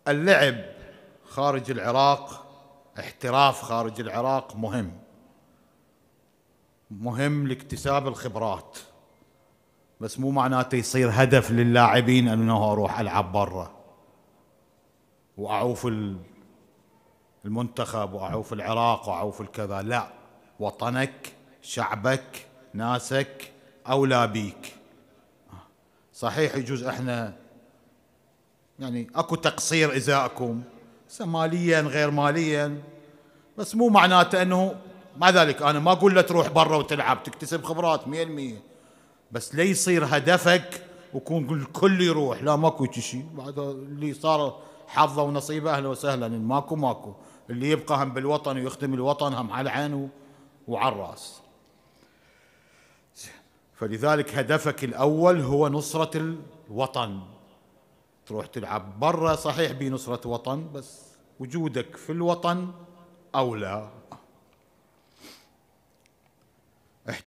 اللعب خارج العراق، احتراف خارج العراق مهم لاكتساب الخبرات، بس مو معناته يصير هدف للاعبين انه اروح العب برا واعوف المنتخب واعوف العراق واعوف الكذا. لا، وطنك، شعبك، ناسك اولى بيك. صحيح يجوز احنا يعني اكو تقصير ازاءكم ماليا غير ماليا، بس مو معناته انه، مع ذلك انا ما اقول له تروح برا وتلعب تكتسب خبرات 100%، بس لا يصير هدفك ويكون الكل يروح. لا، ماكو شيء بعد اللي صار حظه ونصيبه اهلا وسهلا، ماكو اللي يبقى هم بالوطن ويخدم الوطن هم على العين وعلى الراس. فلذلك هدفك الاول هو نصرة الوطن. تروح تلعب برا صحيح بنصرة وطن، بس وجودك في الوطن اولى.